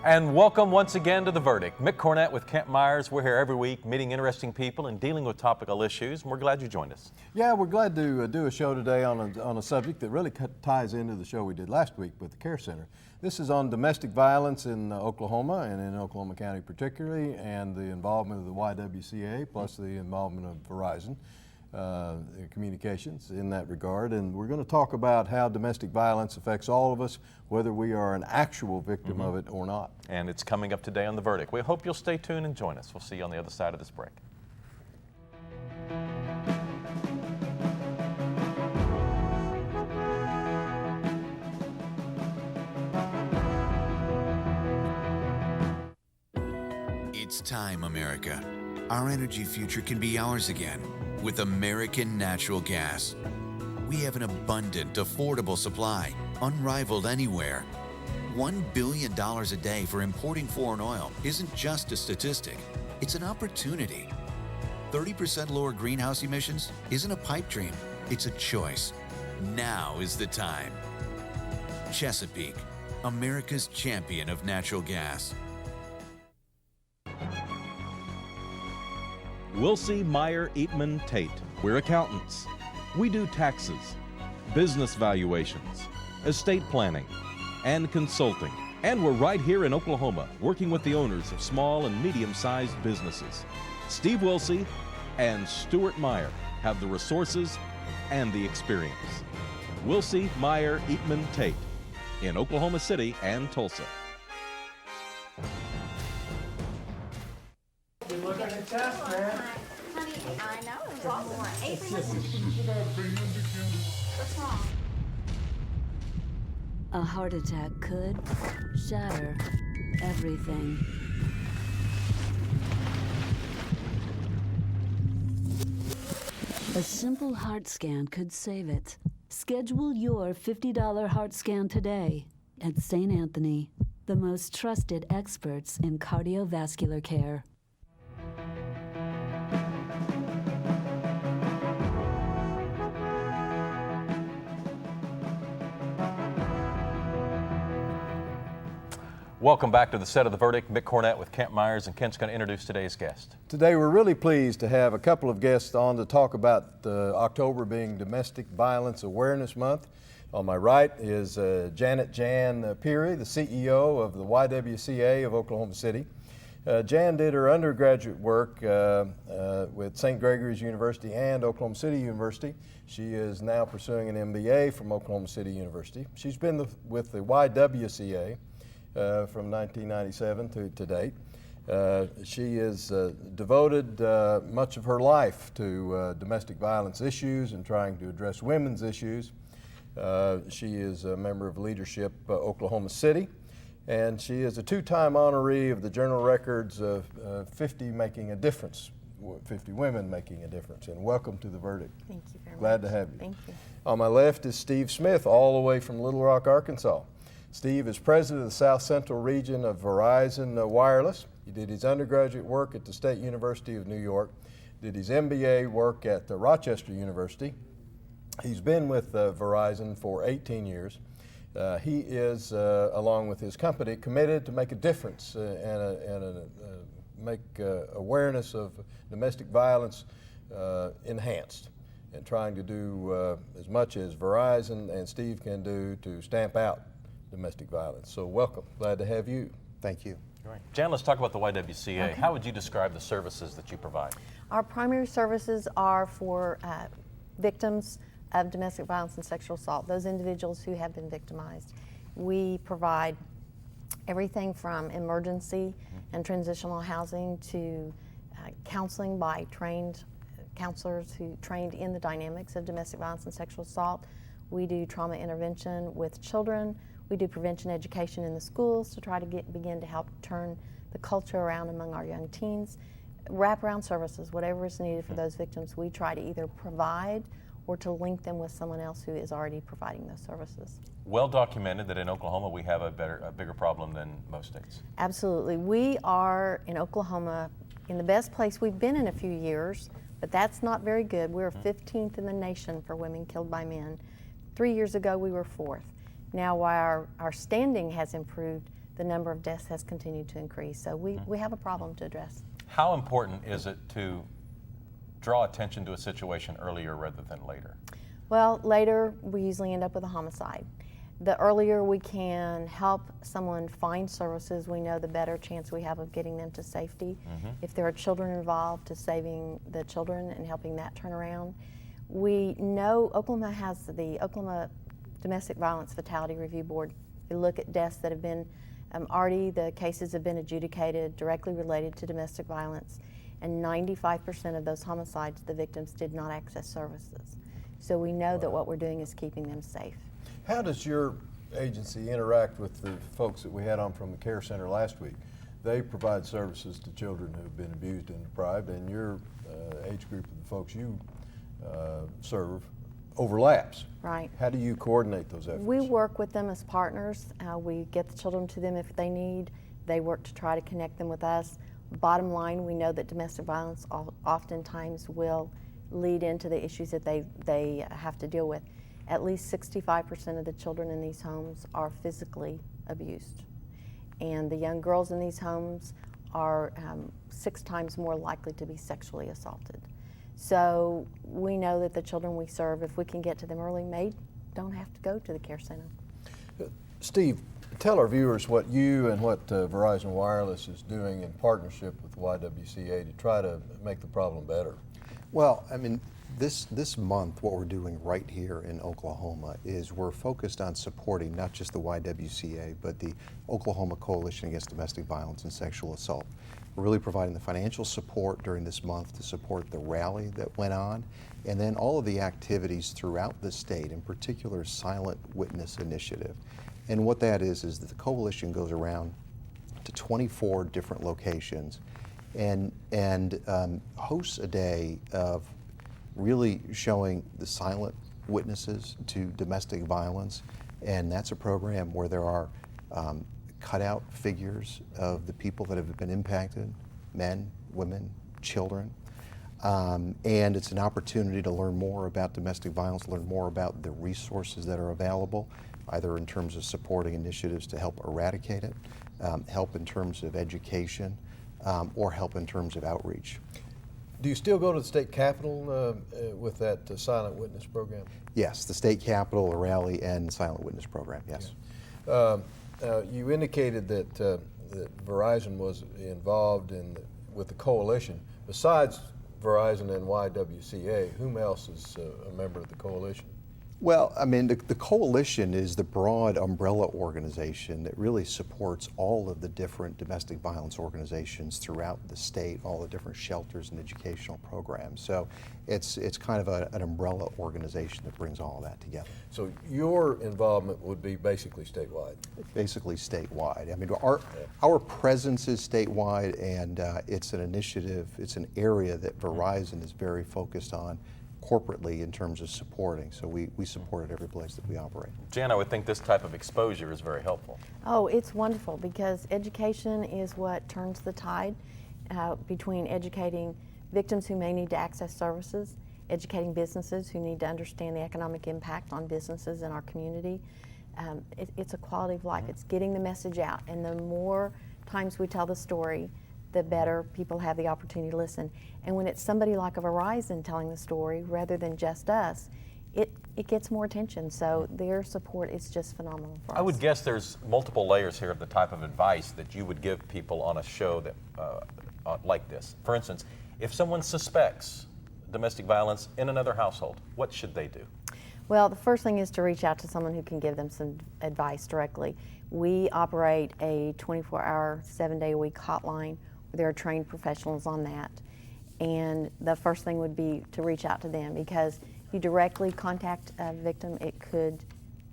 And welcome once again to The Verdict. Mick Cornett with Kent Myers. We're here every week meeting interesting people and dealing with topical issues, and we're glad you joined us. Yeah, we're glad to do a show today on a subject that really ties into the show we did last week with the Care Center. This is on domestic violence in Oklahoma and in Oklahoma County particularly, and the involvement of the YWCA plus the involvement of Verizon Communications in that regard. And we're going to talk about how domestic violence affects all of us, whether we are an actual victim of it or not. And it's coming up today on The Verdict. We hope you'll stay tuned and join us. We'll see you on the other side of this break. It's time, America. Our energy future can be ours again with American natural gas. We have an abundant, affordable supply, unrivaled anywhere. $1 billion a day for importing foreign oil isn't just a statistic, it's an opportunity. 30% lower greenhouse emissions isn't a pipe dream, it's a choice. Now is the time. Chesapeake, America's champion of natural gas. Wilsey, Meyer, Eatman, Tate. We're accountants. We do taxes, business valuations, estate planning, and consulting. And we're right here in Oklahoma, working with the owners of small and medium-sized businesses. Steve Wilsey and Stuart Meyer have the resources and the experience. Wilsey, Meyer, Eatman, Tate in Oklahoma City and Tulsa. Look at the test, man. Honey, I know, it was awful. 8%. What's wrong? A heart attack could shatter everything. A simple heart scan could save it. Schedule your $50 heart scan today at St. Anthony, the most trusted experts in cardiovascular care. Welcome back to the set of The Verdict. Mick Cornett with Kent Myers, and Kent's going to introduce today's guest. Today we're really pleased to have a couple of guests on to talk about October being Domestic Violence Awareness Month. On my right is Janet Peery, the CEO of the YWCA of Oklahoma City. Jan did her undergraduate work with St. Gregory's University and Oklahoma City University. She is now pursuing an MBA from Oklahoma City University. She's been with the YWCA from 1997 to date. She has devoted much of her life to domestic violence issues and trying to address women's issues. She is a member of Leadership Oklahoma City, and she is a two-time honoree of the Journal Records of 50 Making a Difference, 50 Women Making a Difference. And welcome to The Verdict. Thank you very much. Glad to have you. Thank you. On my left is Steve Smith, all the way from Little Rock, Arkansas. Steve is president of the South Central region of Verizon Wireless. He did his undergraduate work at the State University of New York, did his MBA work at the Rochester University. He's been with Verizon for 18 years. He is, along with his company, committed to make a difference and make awareness of domestic violence enhanced, and trying to do as much as Verizon and Steve can do to stamp out domestic violence. So welcome, glad to have you. Thank you. All right. Jan, let's talk about the YWCA. Okay. How would you describe the services that you provide? Our primary services are for victims of domestic violence and sexual assault, those individuals who have been victimized. We provide everything from emergency and transitional housing to counseling by trained counselors who trained in the dynamics of domestic violence and sexual assault. We do trauma intervention with children. We do prevention education in the schools to try to begin to help turn the culture around among our young teens. Wraparound services, whatever is needed for those victims, we try to either provide or to link them with someone else who is already providing those services. Well documented that in Oklahoma we have a bigger problem than most states. Absolutely. We are in Oklahoma in the best place we've been in a few years, but that's not very good. We're 15th in the nation for women killed by men. 3 years ago we were 4th. Now while our standing has improved, the number of deaths has continued to increase. So we have a problem to address. How important is it to draw attention to a situation earlier rather than later? Well, later we usually end up with a homicide. The earlier we can help someone find services, we know the better chance we have of getting them to safety. If there are children involved, to saving the children and helping that turn around. We know Oklahoma has the Oklahoma Domestic Violence Fatality Review Board. We look at deaths that have been already, the cases have been adjudicated directly related to domestic violence, and 95% of those homicides, the victims did not access services. So we know that what we're doing is keeping them safe. How does your agency interact with the folks that we had on from the care center last week? They provide services to children who have been abused and deprived, and your age group of the folks you serve overlaps. Right. How do you coordinate those efforts? We work with them as partners. We get the children to them if they need. They work to try to connect them with us. Bottom line, we know that domestic violence oftentimes will lead into the issues that they have to deal with. At least 65% of the children in these homes are physically abused. And the young girls in these homes are 6 times more likely to be sexually assaulted. So we know that the children we serve, if we can get to them early, don't have to go to the care center. Steve, tell our viewers what you and what Verizon Wireless is doing in partnership with YWCA to try to make the problem better. Well, I mean, this month, what we're doing right here in Oklahoma is we're focused on supporting not just the YWCA, but the Oklahoma Coalition Against Domestic Violence and Sexual Assault. We're really providing the financial support during this month to support the rally that went on, and then all of the activities throughout the state, in particular Silent Witness Initiative. And what that is that the coalition goes around to 24 different locations and hosts a day of really showing the silent witnesses to domestic violence. And that's a program where there are cutout figures of the people that have been impacted, men, women, children. And it's an opportunity to learn more about domestic violence, learn more about the resources that are available, either in terms of supporting initiatives to help eradicate it, help in terms of education, or help in terms of outreach. Do you still go to the state capitol with that Silent Witness program? Yes, the state capitol, a rally, and Silent Witness program, yes. You indicated that, that Verizon was involved with the coalition. Besides Verizon and YWCA, whom else is a member of the coalition? Well, I mean, the coalition is the broad umbrella organization that really supports all of the different domestic violence organizations throughout the state, all the different shelters and educational programs. So it's kind of an umbrella organization that brings all of that together. So your involvement would be basically statewide? Basically statewide. I mean, our presence is statewide, and it's an initiative, it's an area that Verizon is very focused on corporately in terms of supporting. So we support it every place that we operate. Jan, I would think this type of exposure is very helpful. Oh, it's wonderful because education is what turns the tide between educating victims who may need to access services, educating businesses who need to understand the economic impact on businesses in our community. It's a quality of life. It's getting the message out, and the more times we tell the story, the better people have the opportunity to listen. And when it's somebody like a Verizon telling the story rather than just us, it gets more attention. So their support is just phenomenal for us. I would guess there's multiple layers here of the type of advice that you would give people on a show that like this. For instance, if someone suspects domestic violence in another household, what should they do? Well, the first thing is to reach out to someone who can give them some advice directly. We operate a 24-hour, 7-day-a-week hotline. There are trained professionals on that. And the first thing would be to reach out to them, because if you directly contact a victim, it could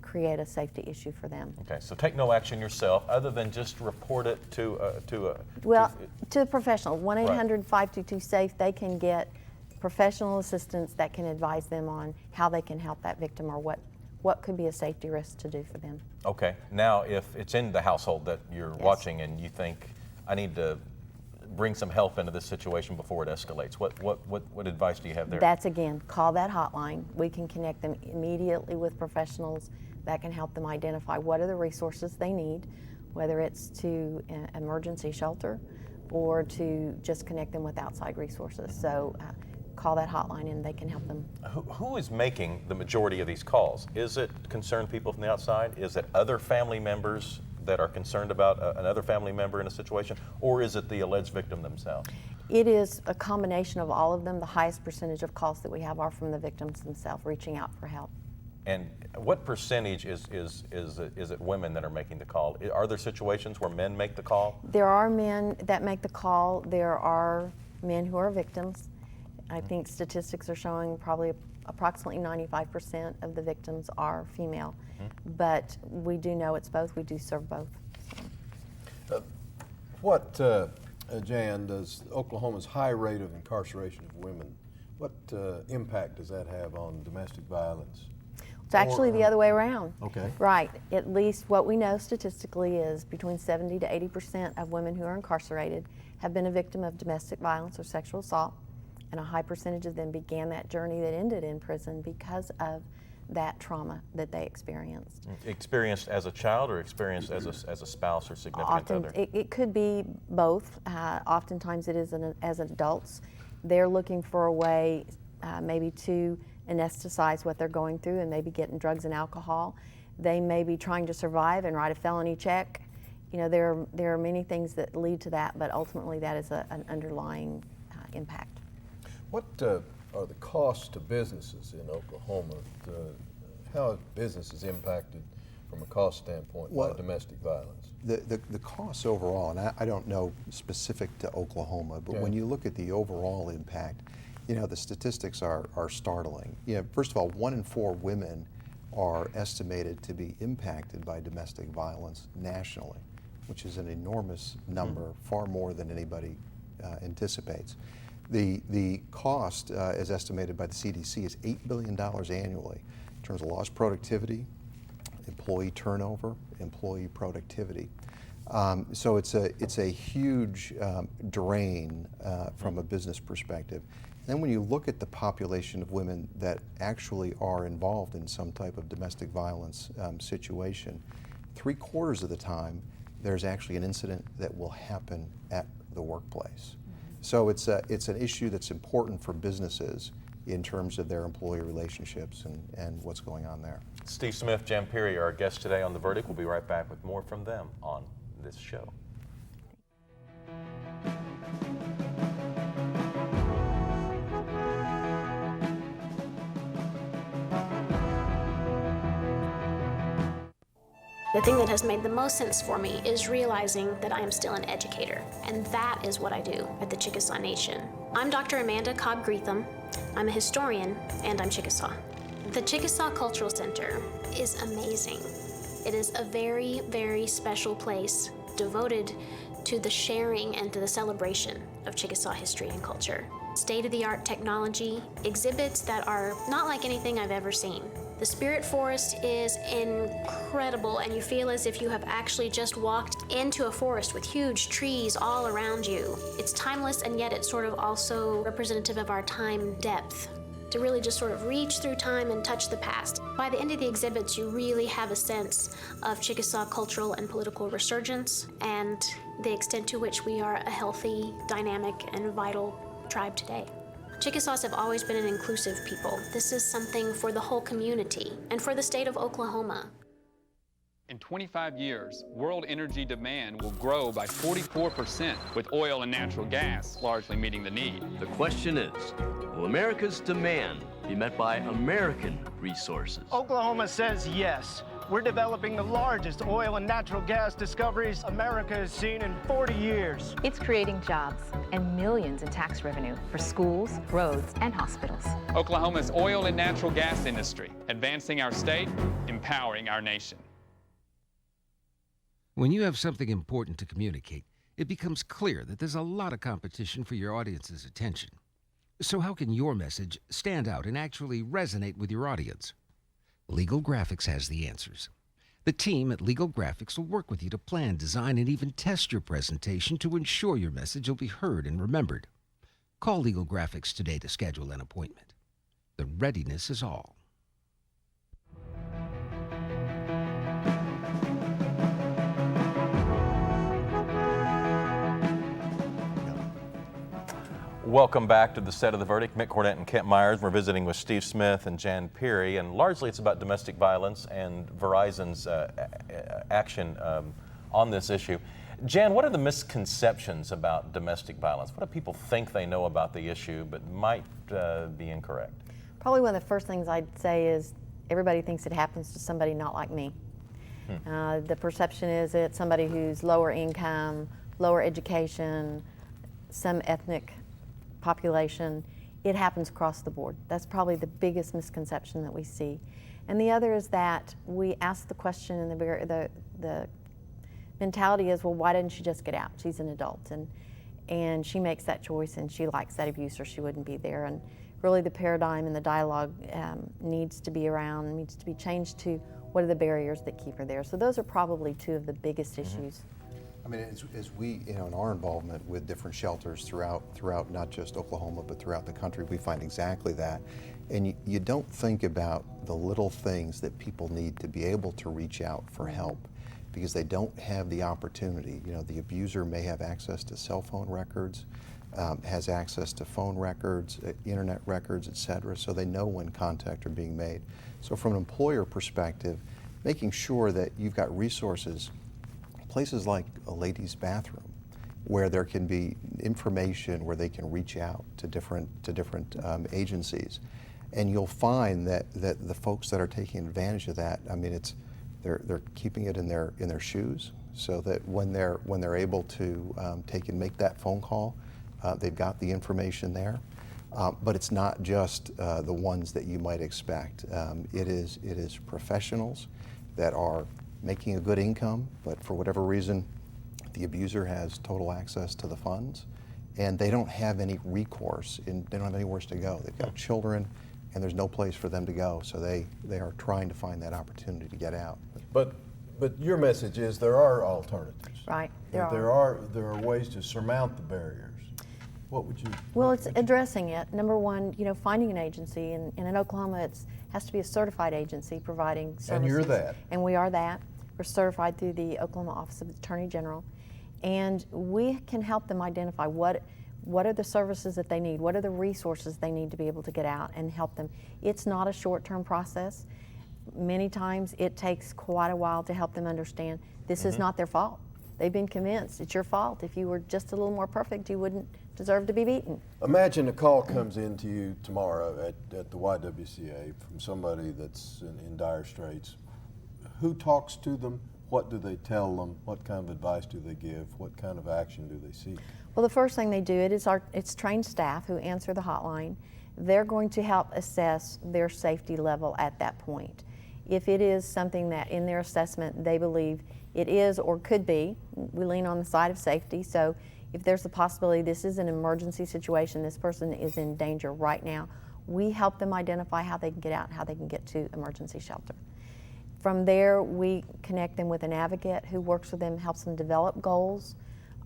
create a safety issue for them. Okay, so take no action yourself other than just report it to a professional. 1-800-522-SAFE, they can get professional assistance that can advise them on how they can help that victim or what could be a safety risk to do for them. Okay, now if it's in the household that you're Yes. watching and you think, I need to bring some help into this situation before it escalates, what advice do you have there? That's, again, call that hotline. We can connect them immediately with professionals that can help them identify what are the resources they need, whether it's to an emergency shelter or to just connect them with outside resources. So call that hotline and they can help them. Who is making the majority of these calls? Is it concerned people from the outside? Is it other family members that are concerned about another family member in a situation? Or is it the alleged victim themselves? It is a combination of all of them. The highest percentage of calls that we have are from the victims themselves reaching out for help. And what percentage is it women that are making the call? Are there situations where men make the call? There are men that make the call. There are men who are victims. I think statistics are showing probably approximately 95% of the victims are female. But we do know it's both. We do serve both. What, Jan, does Oklahoma's high rate of incarceration of women, what impact does that have on domestic violence? It's actually the other way around. Okay. Right. At least what we know statistically is between 70 to 80% of women who are incarcerated have been a victim of domestic violence or sexual assault, and a high percentage of them began that journey that ended in prison because of that trauma that they experienced. Experienced as a child or experienced as a spouse or significant other? It could be both. Oftentimes it is as adults. They're looking for a way maybe to anesthetize what they're going through and maybe getting drugs and alcohol. They may be trying to survive and write a felony check. You know, there are many things that lead to that, but ultimately that is an underlying impact. What are the costs to businesses in Oklahoma? How are businesses impacted from a cost standpoint by domestic violence? The costs overall, and I don't know specific to Oklahoma, but when you look at the overall impact, you know, the statistics are startling. You know, first of all, 1 in 4 women are estimated to be impacted by domestic violence nationally, which is an enormous number, far more than anybody anticipates. The cost, as estimated by the CDC, is $8 billion annually in terms of lost productivity, employee turnover, employee productivity. So it's a huge drain from a business perspective. Then when you look at the population of women that actually are involved in some type of domestic violence situation, 3/4 of the time there's actually an incident that will happen at the workplace. So it's an issue that's important for businesses in terms of their employee relationships and what's going on there. Steve Smith, Janet Peery are our guests today on The Verdict. We'll be right back with more from them on this show. The thing that has made the most sense for me is realizing that I am still an educator, and that is what I do at the Chickasaw Nation. I'm Dr. Amanda Cobb-Greetham. I'm a historian, and I'm Chickasaw. The Chickasaw Cultural Center is amazing. It is a very, very special place devoted to the sharing and to the celebration of Chickasaw history and culture. State-of-the-art technology, exhibits that are not like anything I've ever seen. The Spirit Forest is incredible, and you feel as if you have actually just walked into a forest with huge trees all around you. It's timeless, and yet it's sort of also representative of our time depth, to really just sort of reach through time and touch the past. By the end of the exhibits, you really have a sense of Chickasaw cultural and political resurgence and the extent to which we are a healthy, dynamic, and vital tribe today. Chickasaws have always been an inclusive people. This is something for the whole community and for the state of Oklahoma. In 25 years, world energy demand will grow by 44%, with oil and natural gas largely meeting the need. The question is, will America's demand be met by American resources? Oklahoma says yes. We're developing the largest oil and natural gas discoveries America has seen in 40 years. It's creating jobs and millions in tax revenue for schools, roads, and hospitals. Oklahoma's oil and natural gas industry, advancing our state, empowering our nation. When you have something important to communicate, it becomes clear that there's a lot of competition for your audience's attention. So how can your message stand out and actually resonate with your audience? Legal Graphics has the answers. The team at Legal Graphics will work with you to plan, design, and even test your presentation to ensure your message will be heard and remembered. Call Legal Graphics today to schedule an appointment. The readiness is all. Welcome back to the set of The Verdict. Mick Cornett and Kent Myers. We're visiting with Steve Smith and Janet Peery, and largely it's about domestic violence and Verizon's action on this issue. Jan, what are the misconceptions about domestic violence? What do people think they know about the issue but might be incorrect? Probably one of the first things I'd say is everybody thinks it happens to somebody not like me. The perception is it's somebody who's lower income, lower education, some ethnic population. It happens across the board. That's probably the biggest misconception that we see. And the other is that we ask the question, and the mentality is, well, why didn't she just get out? She's an adult, and she makes that choice, and she likes that abuse, or she wouldn't be there. And really the paradigm and the dialogue needs to be around, needs to be changed to what are the barriers that keep her there. So those are probably two of the biggest issues. I mean, as we, in our involvement with different shelters throughout not just Oklahoma, but throughout the country, we find exactly that. And you don't think about the little things that people need to be able to reach out for help, because they don't have the opportunity. The abuser may have access to cell phone records, has access to phone records, internet records, etc., so they know when contact are being made. So from an employer perspective, making sure that you've got resources, places like a ladies' bathroom, where there can be information where they can reach out to different agencies, and you'll find that the folks that are taking advantage of that, I mean, they're keeping it in their shoes, so that when they're able to make that phone call, they've got the information there. But it's not just the ones that you might expect. It is professionals that are making a good income, but for whatever reason, the abuser has total access to the funds, and they don't have any recourse, and they don't have anywhere to go. They've got children, and there's no place for them to go, so they are trying to find that opportunity to get out. But your message is there are alternatives. Right, there are ways to surmount the barriers. What would you? Well, it's addressing it. Number one, finding an agency, and in Oklahoma, it has to be a certified agency providing services. And you're that. And we are that. We're certified through the Oklahoma Office of the Attorney General, and we can help them identify what are the services that they need, what are the resources they need to be able to get out and help them. It's not a short-term process. Many times it takes quite a while to help them understand this is not their fault. They've been convinced it's your fault. If you were just a little more perfect, you wouldn't deserve to be beaten. Imagine a call comes into you tomorrow at the YWCA from somebody that's in dire straits. Who talks to them? What do they tell them? What kind of advice do they give? What kind of action do they seek? Well, the first thing they do, it's trained staff who answer the hotline. They're going to help assess their safety level at that point. If it is something that in their assessment they believe it is or could be, we lean on the side of safety. So if there's a possibility this is an emergency situation, this person is in danger right now, we help them identify how they can get out and how they can get to emergency shelter. From there, we connect them with an advocate who works with them, helps them develop goals,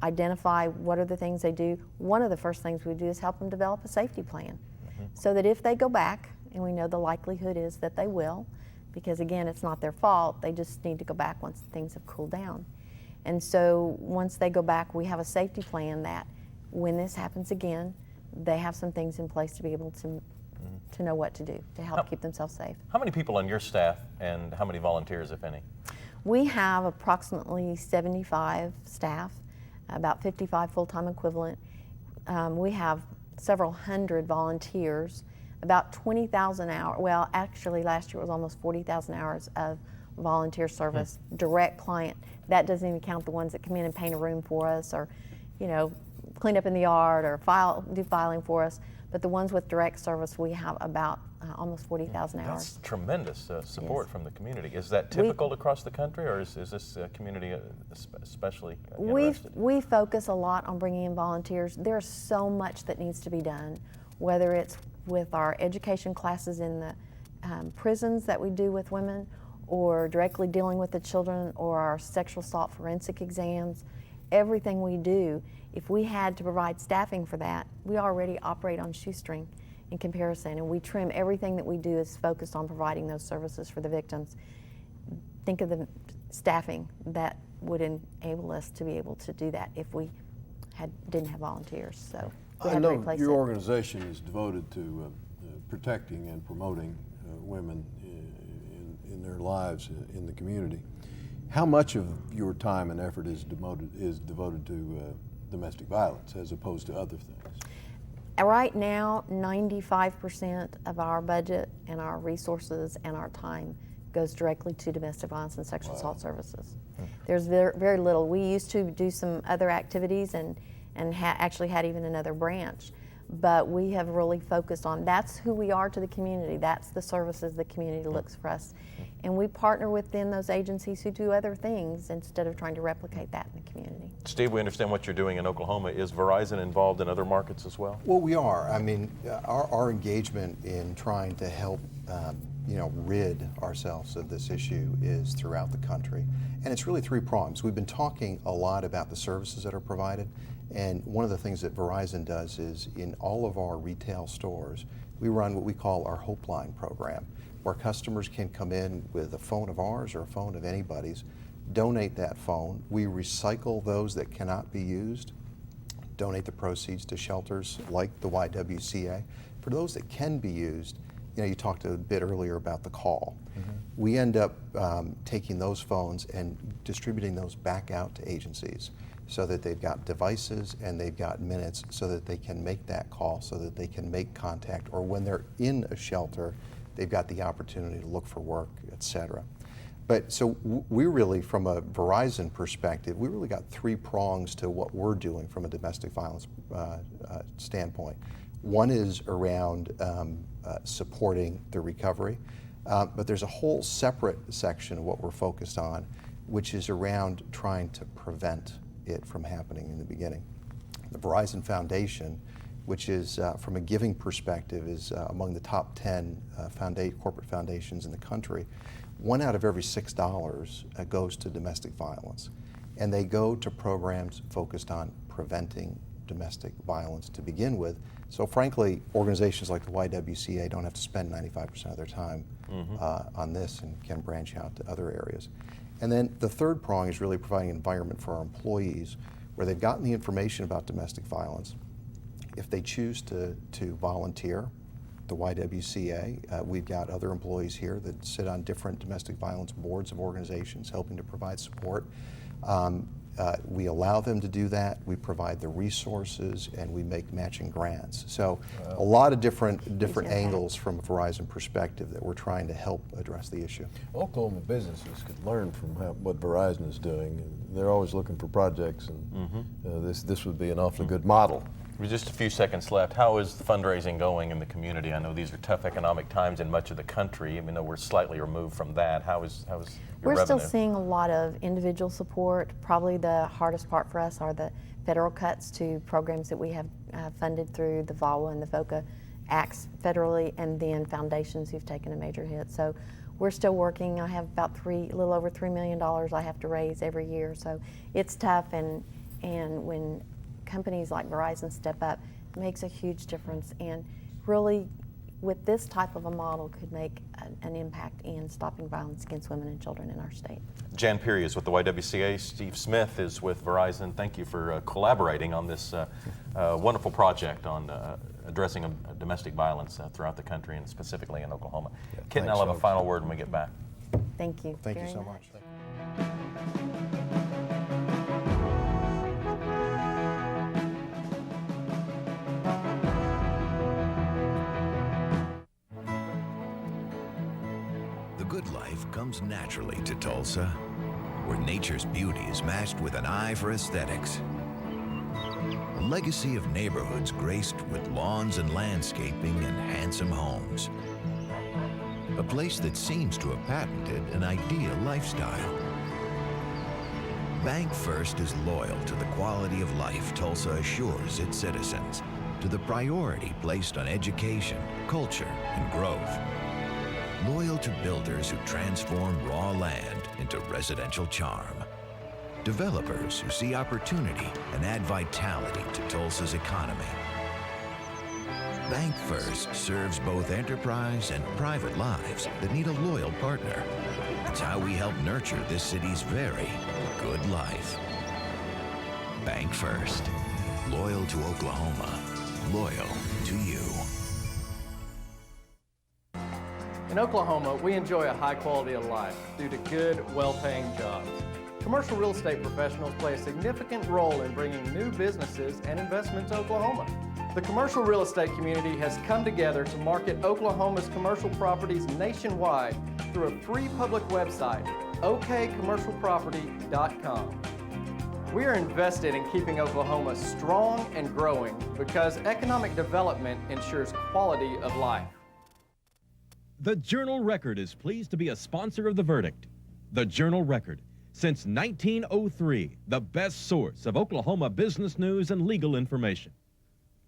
identify what are the things they do. One of the first things we do is help them develop a safety plan, so that if they go back, and we know the likelihood is that they will, because again, it's not their fault, they just need to go back once things have cooled down. And so once they go back, we have a safety plan that when this happens again, they have some things in place to be able to know what to do to help keep themselves safe. How many people on your staff and how many volunteers, if any? We have approximately 75 staff, about 55 full-time equivalent. We have several hundred volunteers, about 20,000 hours, well actually last year it was almost 40,000 hours of volunteer service, direct client. That doesn't even count the ones that come in and paint a room for us, or clean up in the yard, or do filing for us. But the ones with direct service, we have about almost 40,000 hours. That's tremendous support from the community. Is that typical across the country, or is this community especially interested? We focus a lot on bringing in volunteers. There's so much that needs to be done, whether it's with our education classes in the prisons that we do with women, or directly dealing with the children, or our sexual assault forensic exams. Everything we do, if we had to provide staffing for that, we already operate on shoestring in comparison, and we trim everything that we do is focused on providing those services for the victims. Think of the staffing that would enable us to be able to do that if we didn't have volunteers. So we I had to know replace your it. organization is devoted to protecting and promoting women in their lives in the community. How much of your time and effort is devoted to domestic violence as opposed to other things? Right now, 95% of our budget and our resources and our time goes directly to domestic violence and sexual assault services. There's very, very little. We used to do some other activities and actually had even another branch, but we have really focused on, that's who we are to the community. That's the services the community looks for us. And we partner within those agencies who do other things instead of trying to replicate that in the community. Steve, we understand what you're doing in Oklahoma. Is Verizon involved in other markets as well? Well, we are. I mean, our engagement in trying to help rid ourselves of this issue is throughout the country. And it's really three prongs. We've been talking a lot about the services that are provided. And one of the things that Verizon does is in all of our retail stores, we run what we call our Hope Line program, where customers can come in with a phone of ours or a phone of anybody's, donate that phone. We recycle those that cannot be used, donate the proceeds to shelters like the YWCA. For those that can be used, you talked a bit earlier about the call. We end up taking those phones and distributing those back out to agencies so that they've got devices and they've got minutes so that they can make that call, so that they can make contact, or when they're in a shelter, they've got the opportunity to look for work, et cetera. But so we really, from a Verizon perspective, we really got three prongs to what we're doing from a domestic violence standpoint. One is around supporting the recovery, but there's a whole separate section of what we're focused on, which is around trying to prevent it from happening in the beginning. The Verizon Foundation, which is, from a giving perspective, is among the top 10 corporate foundations in the country. 1 out of every $6 goes to domestic violence. And they go to programs focused on preventing domestic violence to begin with. So frankly, organizations like the YWCA don't have to spend 95% of their time on this and can branch out to other areas. And then the third prong is really providing an environment for our employees where they've gotten the information about domestic violence. If they choose to volunteer, the YWCA, we've got other employees here that sit on different domestic violence boards of organizations helping to provide support. We allow them to do that, we provide the resources, and we make matching grants. So a lot of different angles from a Verizon perspective that we're trying to help address the issue. Oklahoma businesses could learn from what Verizon is doing. They're always looking for projects, and this would be an awfully good model. With just a few seconds left, how is the fundraising going in the community? I know these are tough economic times in much of the country, even though we're slightly removed from that. How is your We're revenue? still seeing a lot of individual support. Probably the hardest part for us are the federal cuts to programs that we have funded through the VAWA and the VOCA acts federally, and then foundations who've taken a major hit. So we're still working. I have about a little over $3 million I have to raise every year. So it's tough, and when companies like Verizon step up, it makes a huge difference, and really with this type of a model could make an impact in stopping violence against women and children in our state. Janet Peery is with the YWCA. Steve Smith is with Verizon. Thank you for collaborating on this wonderful project on addressing domestic violence throughout the country and specifically in Oklahoma. Kit and I'll have a final word when we get back. Thank you. Thank you so much. The good life comes naturally to Tulsa, where nature's beauty is matched with an eye for aesthetics. A legacy of neighborhoods graced with lawns and landscaping and handsome homes. A place that seems to have patented an ideal lifestyle. Bank First is loyal to the quality of life Tulsa assures its citizens, to the priority placed on education, culture, and growth. Loyal to builders who transform raw land into residential charm. Developers who see opportunity and add vitality to Tulsa's economy. Bank First serves both enterprise and private lives that need a loyal partner. It's how we help nurture this city's very good life. Bank First. Loyal to Oklahoma. loyal to you. In Oklahoma, we enjoy a high quality of life due to good, well-paying jobs. Commercial real estate professionals play a significant role in bringing new businesses and investment to Oklahoma. The commercial real estate community has come together to market Oklahoma's commercial properties nationwide through a free public website, okcommercialproperty.com. We are invested in keeping Oklahoma strong and growing because economic development ensures quality of life. The Journal-Record is pleased to be a sponsor of The Verdict. The Journal-Record, since 1903, the best source of Oklahoma business news and legal information.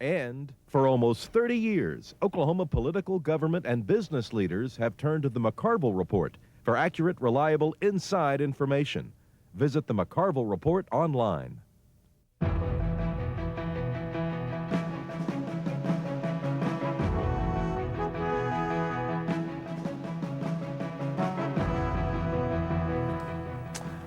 And for almost 30 years, Oklahoma political, government, and business leaders have turned to the McCarville Report for accurate, reliable, inside information. Visit the McCarville Report online.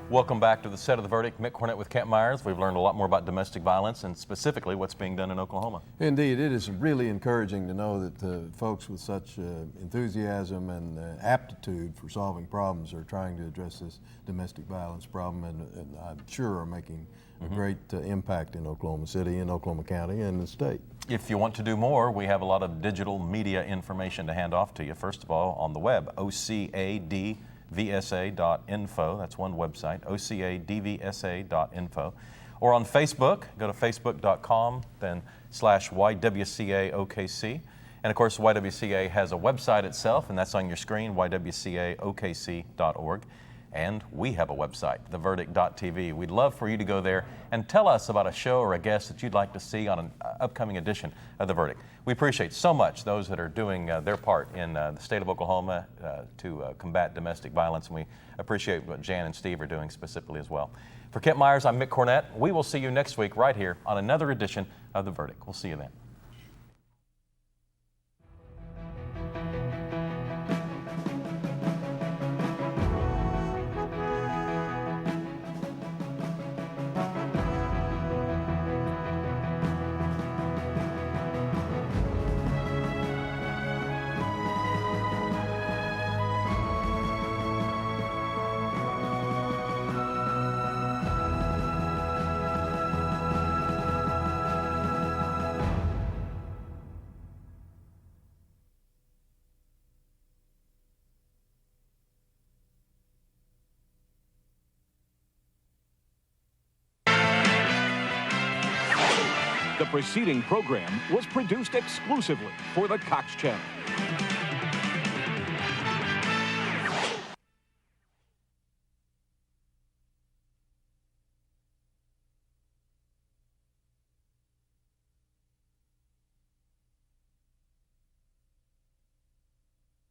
Welcome back to the set of The Verdict. Mick Cornett with Kent Myers. We've learned a lot more about domestic violence and specifically what's being done in Oklahoma. Indeed, it is really encouraging to know that folks with such enthusiasm and aptitude for solving problems are trying to address this domestic violence problem, and I'm sure are making a great impact in Oklahoma City, in Oklahoma County, and the state. If you want to do more, we have a lot of digital media information to hand off to you. First of all, on the web, OCADVSA.info. That's one website, OCADVSA.info. Or on Facebook, go to facebook.com, then /YWCA-OKC. And of course, YWCA has a website itself, and that's on your screen, YWCA-OKC.org. And we have a website, theverdict.tv. We'd love for you to go there and tell us about a show or a guest that you'd like to see on an upcoming edition of The Verdict. We appreciate so much those that are doing their part in the state of Oklahoma to combat domestic violence, and we appreciate what Jan and Steve are doing specifically as well. For Kent Myers, I'm Mick Cornett. We will see you next week right here on another edition of The Verdict. We'll see you then. The preceding program was produced exclusively for the Cox Channel.